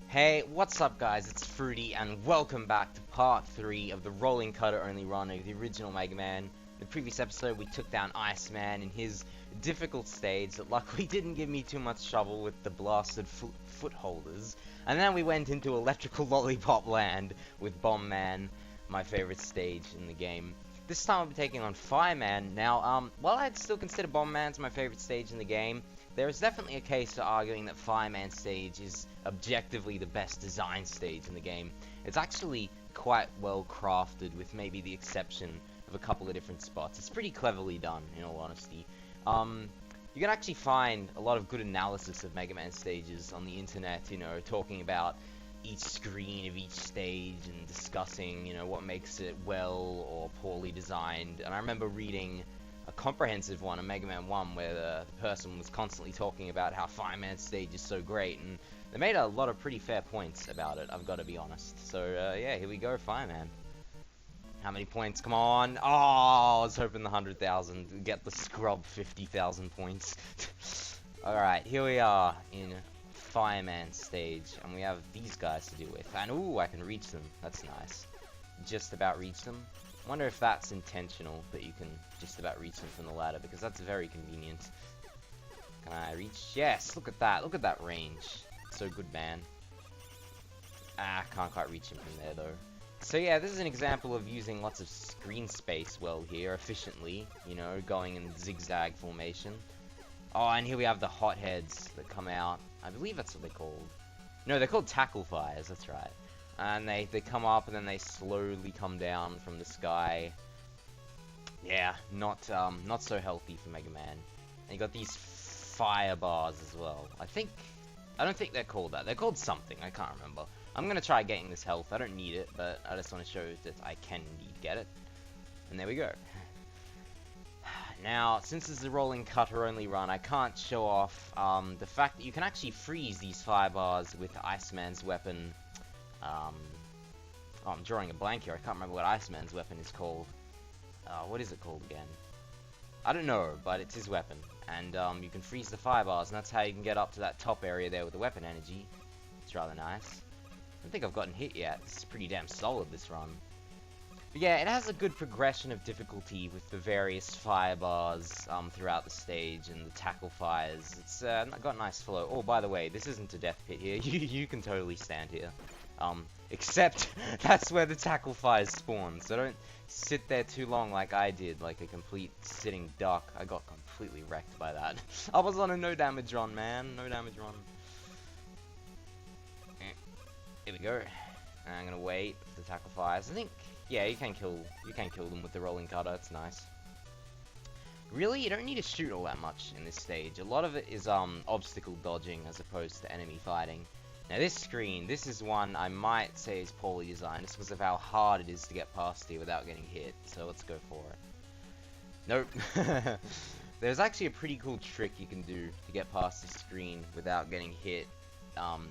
Hey, what's up guys, it's Fruity and welcome back to part 3 of the rolling cutter only run of the original Mega Man. In the previous episode we took down Iceman in his difficult stage that luckily didn't give me too much trouble with the blasted footholders. And then we went into Electrical Lollipop Land with Bomb Man, my favorite stage in the game. This time I'll be taking on Fireman. Now, while I'd still consider Bomb Man's my favorite stage in the game, there is definitely a case for arguing that Fireman stage is objectively the best design stage in the game. It's actually quite well crafted, with maybe the exception of a couple of different spots. It's pretty cleverly done, in all honesty. You can actually find a lot of good analysis of Mega Man stages on the internet, you know, talking about each screen of each stage and discussing, you know, what makes it well or poorly designed. And I remember reading a comprehensive one on Mega Man 1 where the person was constantly talking about how Fireman stage is so great, and they made a lot of pretty fair points about it, I've got to be honest. So, yeah, here we go, Fireman. How many points? Come on! Oh, I was hoping the 100,000 get the scrub 50,000 points. Alright, here we are in Fireman stage, and we have these guys to deal with. And, ooh, I can reach them. That's nice. Just about reach them. I wonder if that's intentional, that you can just about reach them from the ladder, because that's very convenient. Can I reach? Yes, look at that. Look at that range. So good, man. Ah, can't quite reach him from there, though. So yeah, this is an example of using lots of screen space well here, efficiently, you know, going in zigzag formation. Oh, and here we have the hotheads that come out. I believe that's what they're called. No, they're called tackle fires, that's right. And they come up and then they slowly come down from the sky. Yeah, not so healthy for Mega Man. And you got these fire bars as well. I don't think they're called that. They're called something, I can't remember. I'm gonna try getting this health. I don't need it, but I just want to show that I can indeed get it. And there we go. Now, since this is a rolling cutter only run, I can't show off the fact that you can actually freeze these fire bars with Iceman's weapon. Oh, I'm drawing a blank here. I can't remember what Iceman's weapon is called. What is it called again? I don't know, but it's his weapon. And you can freeze the fire bars, and that's how you can get up to that top area there with the weapon energy. It's rather nice. I don't think I've gotten hit yet. It's pretty damn solid, this run. But yeah, it has a good progression of difficulty with the various fire bars throughout the stage and the tackle fires. It's got a nice flow. Oh, by the way, this isn't a death pit here. You can totally stand here. Except that's where the tackle fires spawn, so don't sit there too long like I did, like a complete sitting duck. I got completely wrecked by that. I was on a no damage run, man. No damage run. Here we go. And I'm gonna wait for the tackle fires. I think, yeah, you can kill them with the rolling cutter. It's nice. Really, you don't need to shoot all that much in this stage. A lot of it is obstacle dodging as opposed to enemy fighting. Now this screen, this is one I might say is poorly designed, just because of how hard it is to get past here without getting hit. So let's go for it. Nope. There's actually a pretty cool trick you can do to get past this screen without getting hit.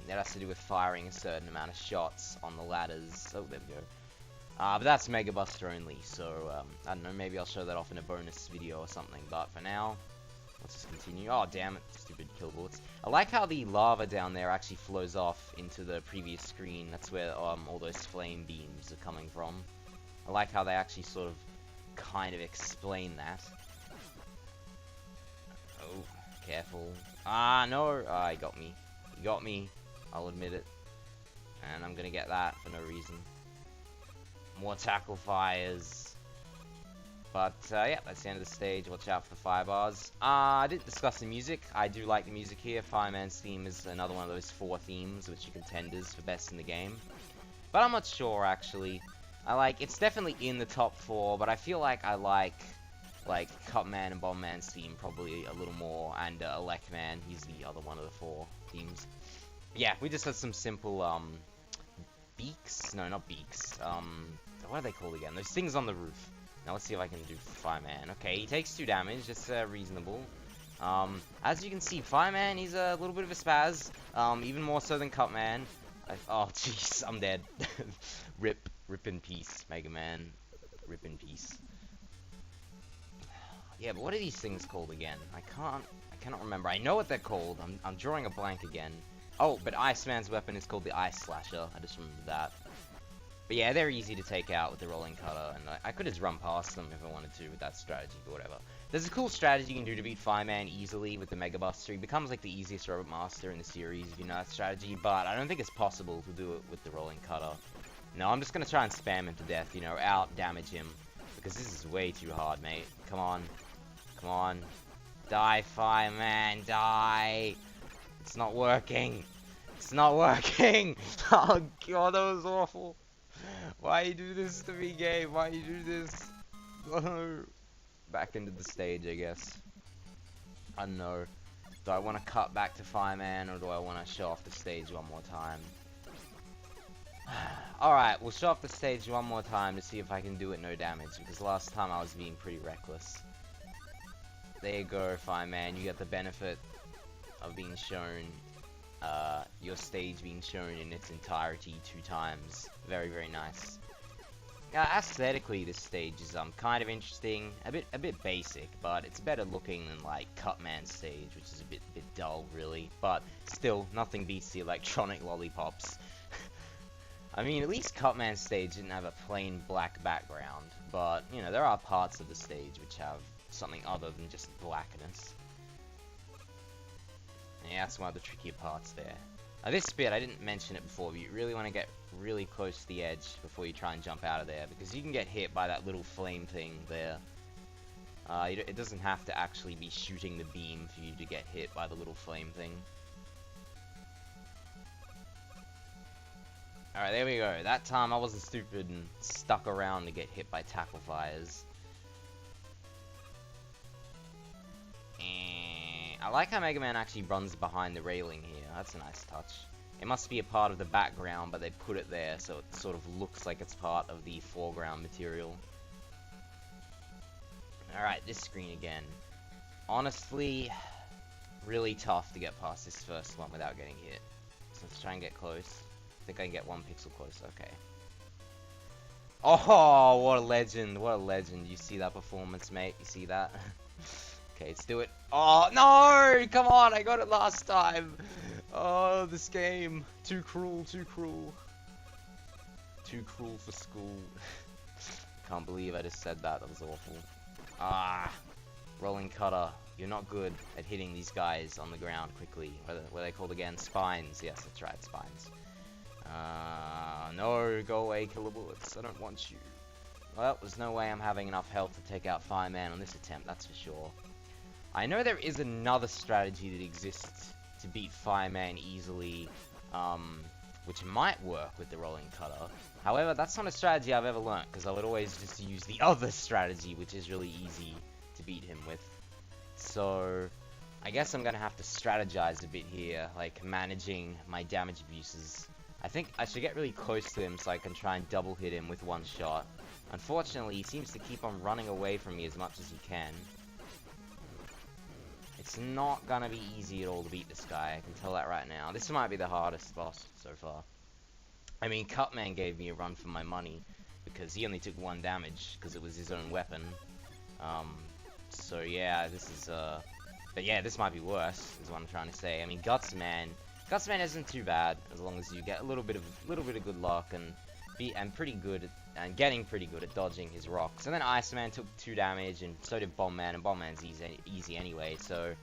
It has to do with firing a certain amount of shots on the ladders. Oh, there we go. But that's Mega Buster only, so I don't know, maybe I'll show that off in a bonus video or something. But for now, let's just continue. Oh, damn it, stupid kill bullets. I like how the lava down there actually flows off into the previous screen. That's where all those flame beams are coming from. I like how they actually sort of kind of explain that. Oh, careful. Ah, no. Ah, he got me. He got me. I'll admit it. And I'm gonna get that for no reason. More tackle fires. But, yeah, that's the end of the stage. Watch out for the fire bars. I didn't discuss the music. I do like the music here. Fireman's theme is another one of those 4 themes, which are contenders for best in the game. But I'm not sure, actually. It's definitely in the top 4, but I feel like I like Cutman and Bomb Man's theme probably a little more, and Elec Man, he's the other one of the 4 themes. Yeah, we just had some simple, beaks? No, not beaks. What are they called again? Those things on the roof. Now let's see if I can do Fireman. Okay, he takes 2 damage, that's reasonable. As you can see, Fireman, he's a little bit of a spaz, even more so than Cutman. Oh, jeez, I'm dead. Rip in peace, Mega Man. Rip in peace. Yeah, but what are these things called again? I cannot remember. I know what they're called. I'm drawing a blank again. Oh, but Iceman's weapon is called the Ice Slasher. I just remembered that. But yeah, they're easy to take out with the rolling cutter, and I could just run past them if I wanted to with that strategy, but whatever. There's a cool strategy you can do to beat Fireman easily with the Mega Buster. He becomes like the easiest Robot Master in the series if you know that strategy, but I don't think it's possible to do it with the rolling cutter. No, I'm just gonna try and spam him to death, you know, out-damage him, because this is way too hard, mate. Come on. Come on. Die, Fireman, die! It's not working! It's not working! Oh god, that was awful! Why you do this to me, game? Why you do this? Oh. Back into the stage, I guess. I don't know. Do I want to cut back to Fireman, or do I want to show off the stage one more time? Alright, we'll show off the stage one more time to see if I can do it no damage, because last time I was being pretty reckless. There you go, Fireman. You get the benefit of being shown, your stage being shown in its entirety 2 times. Very, very nice. Aesthetically, this stage is kind of interesting, a bit basic, but it's better looking than like Cutman's stage, which is a bit dull, really. But still, nothing beats the electronic lollipops. I mean, at least Cutman's stage didn't have a plain black background, but you know there are parts of the stage which have something other than just blackness. Yeah, that's one of the trickier parts there. This bit, I didn't mention it before, but you really want to get really close to the edge before you try and jump out of there, because you can get hit by that little flame thing there. It doesn't have to actually be shooting the beam for you to get hit by the little flame thing. Alright, there we go. That time I wasn't stupid and stuck around to get hit by tackle fires. I like how Mega Man actually runs behind the railing here. That's a nice touch. It must be a part of the background, but they put it there so it sort of looks like it's part of the foreground material. Alright, this screen again. Honestly, really tough to get past this first one without getting hit. So let's try and get close. I think I can get 1 pixel close. Okay. Oh, what a legend. What a legend. You see that performance, mate? You see that? Okay, let's do it. Oh, no! Come on, I got it last time. Oh, this game. Too cruel, too cruel. Too cruel for school. Can't believe I just said that. That was awful. Ah, rolling cutter. You're not good at hitting these guys on the ground quickly. What are they called again? Spines. Yes, that's right, spines. No, go away, killer bullets. I don't want you. Well, there's no way I'm having enough health to take out Fireman on this attempt, that's for sure. I know there is another strategy that exists to beat Fireman easily, which might work with the rolling cutter. However, that's not a strategy I've ever learnt, because I would always just use the other strategy, which is really easy to beat him with. So, I guess I'm gonna have to strategize a bit here, like managing my damage abuses. I think I should get really close to him so I can try and double hit him with one shot. Unfortunately, he seems to keep on running away from me as much as he can. It's not gonna be easy at all to beat this guy, I can tell that right now. This might be the hardest boss so far. I mean, Cutman gave me a run for my money, because he only took 1 damage, because it was his own weapon. So yeah, this is, but yeah, this might be worse, is what I'm trying to say. I mean, Gutsman isn't too bad, as long as you get a little bit of good luck, and getting pretty good at dodging his rocks. And then Iceman took 2 damage, and so did Bombman, and Bombman's easy anyway, so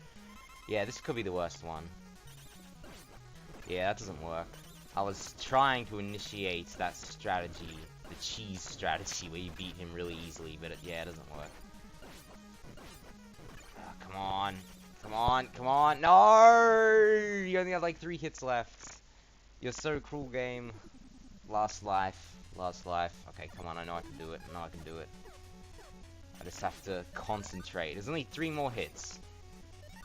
yeah, this could be the worst one. Yeah, that doesn't work. I was trying to initiate that strategy, the cheese strategy, where you beat him really easily, but yeah, it doesn't work. Oh, come on. Come on, come on. No! You only have like 3 hits left. You're so cruel, game. Last life. Last life. Okay, come on, I know I can do it. I know I can do it. I just have to concentrate. There's only 3 more hits.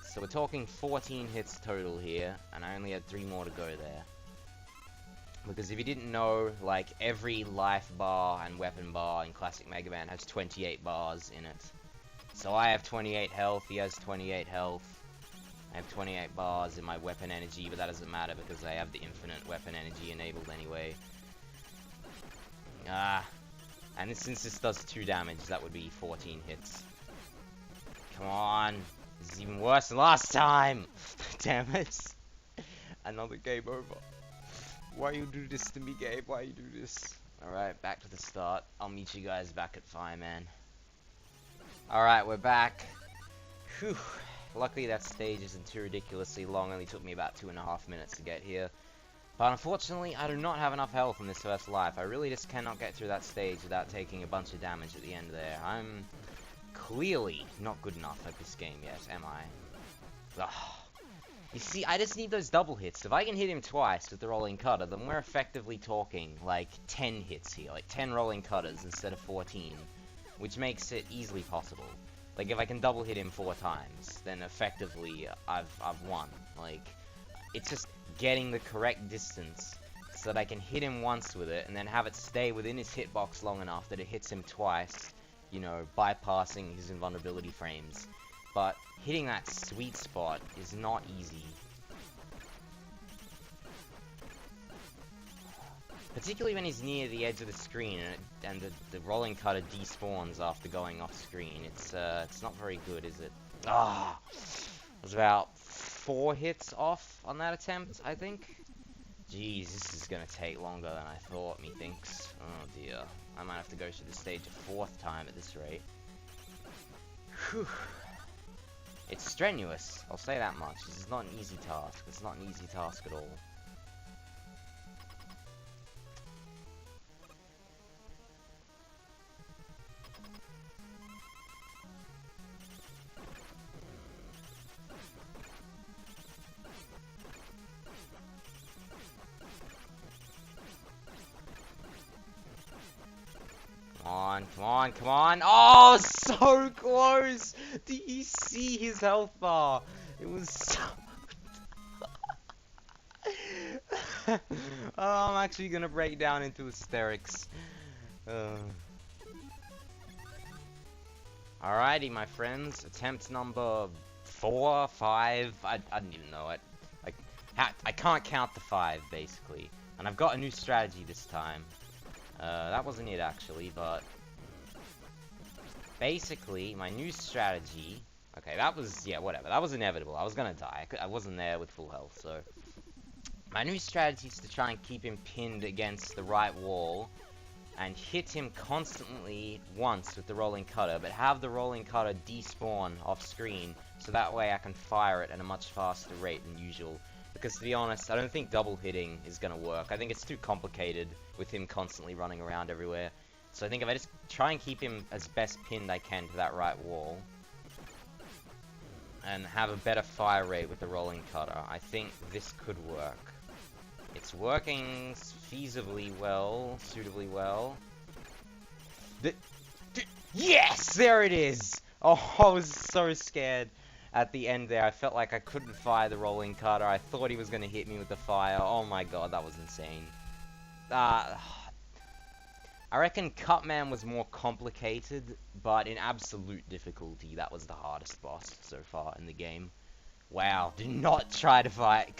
So we're talking 14 hits total here, and I only had 3 more to go there. Because if you didn't know, like, every life bar and weapon bar in Classic Mega Man has 28 bars in it. So I have 28 health, he has 28 health. I have 28 bars in my weapon energy, but that doesn't matter because I have the infinite weapon energy enabled anyway. And since this does 2 damage, that would be 14 hits. Come on! This is even worse than last time! Damn it! Another game over. Why you do this to me, Gabe? Why you do this? Alright, back to the start. I'll meet you guys back at Fireman. Alright, we're back. Whew. Luckily that stage isn't too ridiculously long. Only took me about 2.5 minutes to get here. But unfortunately, I do not have enough health in this first life. I really just cannot get through that stage without taking a bunch of damage at the end there. I'm clearly not good enough at this game yet, am I? Ugh. You see, I just need those double hits. If I can hit him twice with the rolling cutter, then we're effectively talking like 10 hits here. Like 10 rolling cutters instead of 14. Which makes it easily possible. Like, if I can double hit him 4 times, then effectively I've won. Like, it's just getting the correct distance so that I can hit him once with it and then have it stay within his hitbox long enough that it hits him twice, you know, bypassing his invulnerability frames. But hitting that sweet spot is not easy. Particularly when he's near the edge of the screen and the rolling cutter despawns after going off screen. It's not very good, is it? Ah, it was about 4 hits off on that attempt, I think. Jeez, this is gonna take longer than I thought, methinks. Oh dear. I might have to go through the stage a 4th time at this rate. Whew. It's strenuous, I'll say that much. This is not an easy task. It's not an easy task at all. Come on, come on. Oh, so close. Do you see his health bar? It was so... oh, I'm actually gonna break down into hysterics. Alrighty, my friends. Attempt number 4, 5. I didn't even know it. I can't count the 5, basically. And I've got a new strategy this time. That wasn't it, actually, but... basically, my new strategy... okay, that was... yeah, whatever. That was inevitable. I was gonna die. I wasn't there with full health, so... my new strategy is to try and keep him pinned against the right wall and hit him constantly once with the rolling cutter, but have the rolling cutter despawn off screen, so that way I can fire it at a much faster rate than usual. Because to be honest, I don't think double hitting is gonna work. I think it's too complicated with him constantly running around everywhere. So I think if I just try and keep him as best pinned I can to that right wall, and have a better fire rate with the rolling cutter, I think this could work. It's working feasibly well, suitably well. Yes! There it is! Oh, I was so scared at the end there. I felt like I couldn't fire the rolling cutter. I thought he was going to hit me with the fire. Oh my god, that was insane. I reckon Cutman was more complicated, but in absolute difficulty, that was the hardest boss so far in the game. Wow, do not try to fight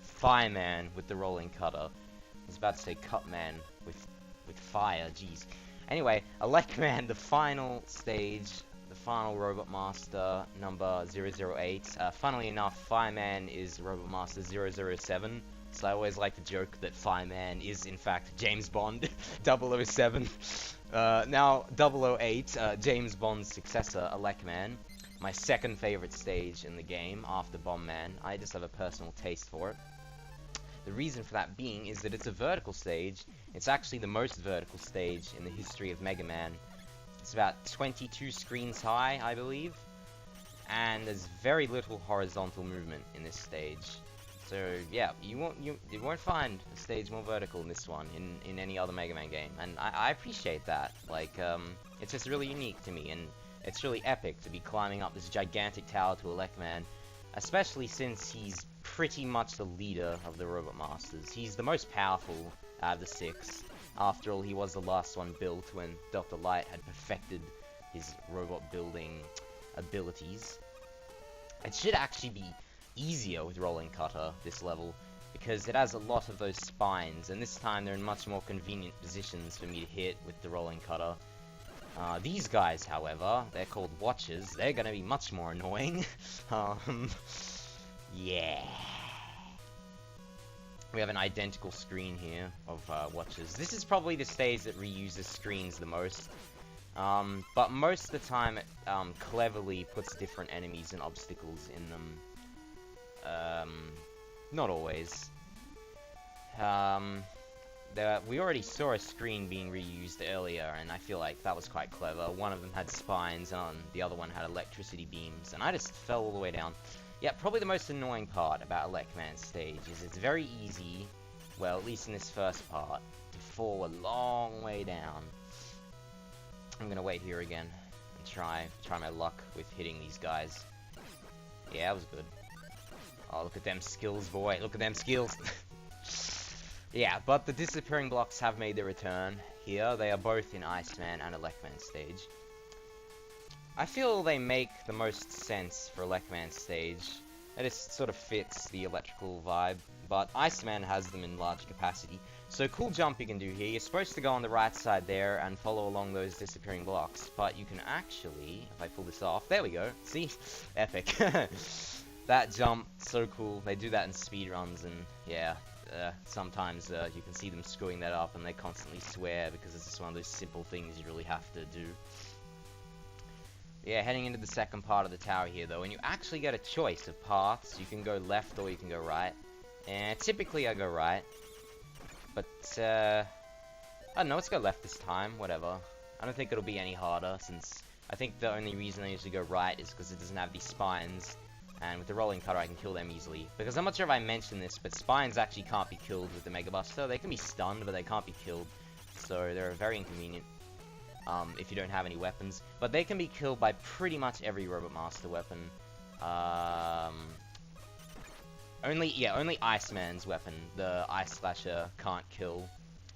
Fireman with the rolling cutter. I was about to say Cutman with fire, jeez. Anyway, Elec Man, the final stage, the final Robot Master, number 008. Funnily enough, Fireman is Robot Master 007. So I always like to joke that Fireman is, in fact, James Bond 007. Now, 008, James Bond's successor, Elec Man. My second favorite stage in the game, after Bomb Man. I just have a personal taste for it. The reason for that being is that it's a vertical stage. It's actually the most vertical stage in the history of Mega Man. It's about 22 screens high, I believe. And there's very little horizontal movement in this stage. So yeah, you won't find a stage more vertical than this one in any other Mega Man game, and I appreciate that. Like, it's just really unique to me, and it's really epic to be climbing up this gigantic tower to Elec Man, especially since he's pretty much the leader of the Robot Masters. He's the most powerful out of the 6. After all, he was the last one built when Dr. Light had perfected his robot building abilities. It should actually be easier with rolling cutter this level, because it has a lot of those spines, and this time they're in much more convenient positions for me to hit with the rolling cutter. These guys, however, they're called Watchers. They're gonna be much more annoying. Yeah. We have an identical screen here of watches. This is probably the stage that reuses screens the most. But most of the time it cleverly puts different enemies and obstacles in them. Not always. We already saw a screen being reused earlier, and I feel like that was quite clever. One of them had spines, and the other one had electricity beams, and I just fell all the way down. Yeah, probably the most annoying part about Elec Man's stage is it's very easy, well, at least in this first part, to fall a long way down. I'm gonna wait here again and try my luck with hitting these guys. Yeah, that was good. Oh, look at them skills, boy. Look at them skills. Yeah, but the disappearing blocks have made their return here. They are both in Iceman and Elec Man stage. I feel they make the most sense for Elec Man stage. It just sort of fits the electrical vibe, but Iceman has them in large capacity. So cool jump you can do here. You're supposed to go on the right side there and follow along those disappearing blocks, but you can actually, if I pull this off, there we go. See? Epic. That jump, so cool. They do that in speedruns, and yeah. Sometimes you can see them screwing that up, and they constantly swear because it's just one of those simple things you really have to do. Yeah, heading into the second part of the tower here though, and you actually get a choice of paths. You can go left or you can go right. And typically I go right. But, I don't know, let's go left this time, whatever. I don't think it'll be any harder, since I think the only reason I usually go right is because it doesn't have these spines. And with the rolling cutter, I can kill them easily. Because I'm not sure if I mentioned this, but spines actually can't be killed with the Mega Buster. They can be stunned, but they can't be killed. So they're very inconvenient if you don't have any weapons. But they can be killed by pretty much every Robot Master weapon. Only Iceman's weapon, the Ice Slasher, can't kill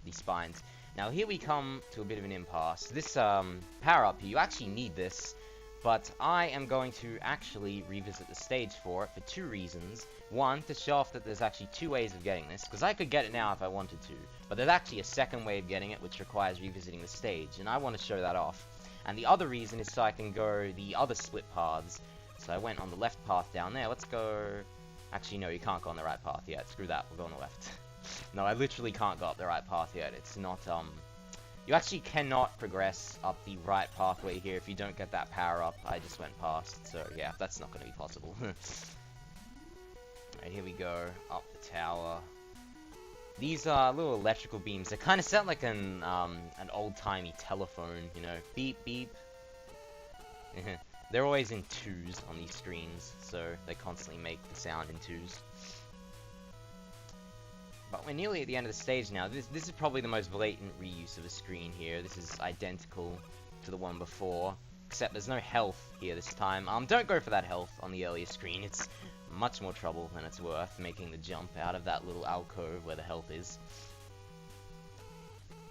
the spines. Now here we come to a bit of an impasse. This power-up, you actually need this. But I am going to actually revisit the stage for it for two reasons. One, to show off that there's actually two ways of getting this, because I could get it now if I wanted to, but there's actually a second way of getting it which requires revisiting the stage, and I want to show that off. And the other reason is so I can go the other split paths. So I went on the left path down there. Let's go... Actually, no, you can't go on the right path yet. Screw that, we'll go on the left. No, I literally can't go up the right path yet. It's not, You actually cannot progress up the right pathway here if you don't get that power up I just went past. So yeah, that's not going to be possible. Alright, here we go. Up the tower. These little electrical beams, they kind of sound like an old-timey telephone, you know. Beep, beep. They're always in twos on these screens, so they constantly make the sound in twos. But we're nearly at the end of the stage now. This is probably the most blatant reuse of a screen here. This is identical to the one before, except there's no health here this time. Don't go for that health on the earlier screen. It's much more trouble than it's worth making the jump out of that little alcove where the health is.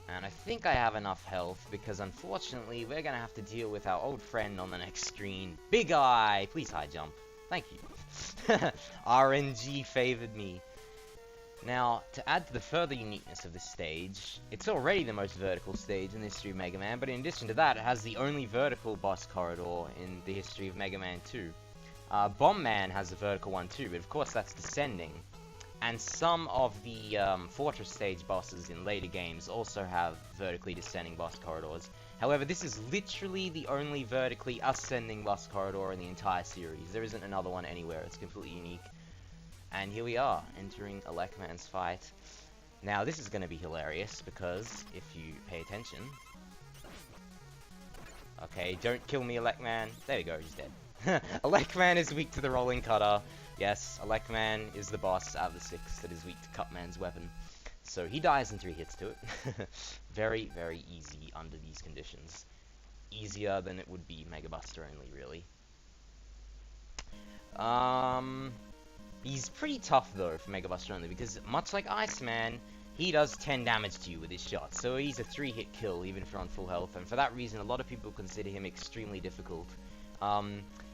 And I think I have enough health, because unfortunately we're gonna have to deal with our old friend on the next screen. Big Eye! Please high jump. Thank you. RNG favored me. Now, to add to the further uniqueness of this stage, it's already the most vertical stage in the history of Mega Man, but in addition to that, it has the only vertical boss corridor in the history of Mega Man 2. Bomb Man has a vertical one too, but of course that's descending. And some of the Fortress stage bosses in later games also have vertically descending boss corridors. However, this is literally the only vertically ascending boss corridor in the entire series. There isn't another one anywhere, it's completely unique. And here we are, entering Elec Man's fight. Now, this is going to be hilarious, because if you pay attention... Okay, don't kill me, Elec Man. There you go, he's dead. Elec Man is weak to the rolling cutter. Yes, Elec Man is the boss out of the 6 that is weak to Cutman's weapon. So he dies in 3 hits to it. Very, very easy under these conditions. Easier than it would be Mega Buster only, really. He's pretty tough though for Mega Buster only, because much like Iceman, he does 10 damage to you with his shots, so he's a 3-hit kill even if you're on full health, and for that reason a lot of people consider him extremely difficult.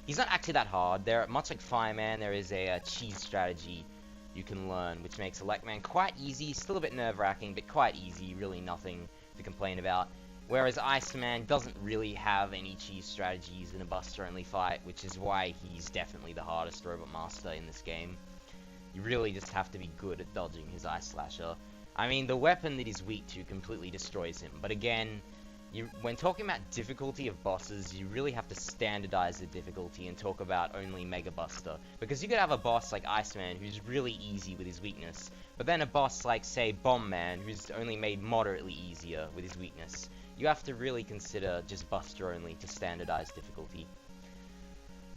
He's not actually that hard. Much like Fireman, there is a cheese strategy you can learn, which makes Elec Man quite easy, still a bit nerve-wracking, but quite easy, really nothing to complain about. Whereas Iceman doesn't really have any cheese strategies in a Buster-only fight, which is why he's definitely the hardest Robot Master in this game. You really just have to be good at dodging his Ice Slasher. I mean, the weapon that he's weak to completely destroys him, but again, when talking about difficulty of bosses, you really have to standardize the difficulty and talk about only Mega Buster. Because you could have a boss like Iceman who's really easy with his weakness, but then a boss like, say, Bomb Man, who's only made moderately easier with his weakness. You have to really consider just Buster only to standardize difficulty.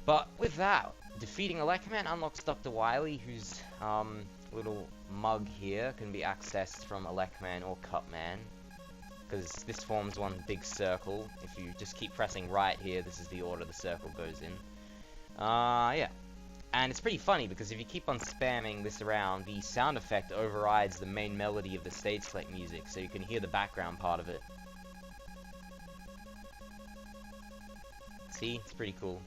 But with that, defeating Elec Man unlocks Dr. Wily, whose little mug here can be accessed from Elec Man or Cutman, because this forms one big circle. If you just keep pressing right here, this is the order the circle goes in. Yeah. And it's pretty funny, because if you keep on spamming this around, the sound effect overrides the main melody of the stage select music, so you can hear the background part of it. See? It's pretty cool.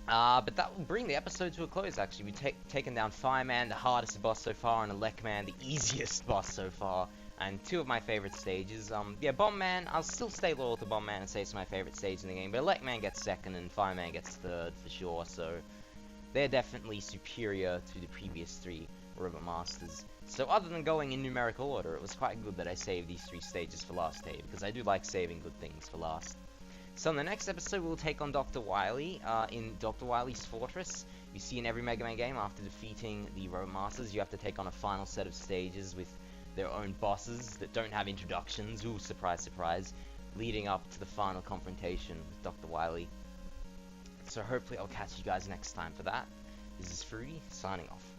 But that will bring the episode to a close, actually. We've taken down Fireman, the hardest boss so far, and Elec Man, the easiest boss so far. And two of my favorite stages. Yeah, Bomb Man, I'll still stay loyal to Bomb Man and say it's my favorite stage in the game, but Elec Man gets second and Fireman gets third for sure, so they're definitely superior to the previous three Robot Masters. So other than going in numerical order, it was quite good that I saved these three stages for last day, because I do like saving good things for last. So in the next episode, we'll take on Dr. Wily in Dr. Wily's Fortress. You see in every Mega Man game, after defeating the Robot Masters, you have to take on a final set of stages with their own bosses that don't have introductions. Ooh, surprise, surprise. Leading up to the final confrontation with Dr. Wily. So hopefully I'll catch you guys next time for that. This is Fruity, signing off.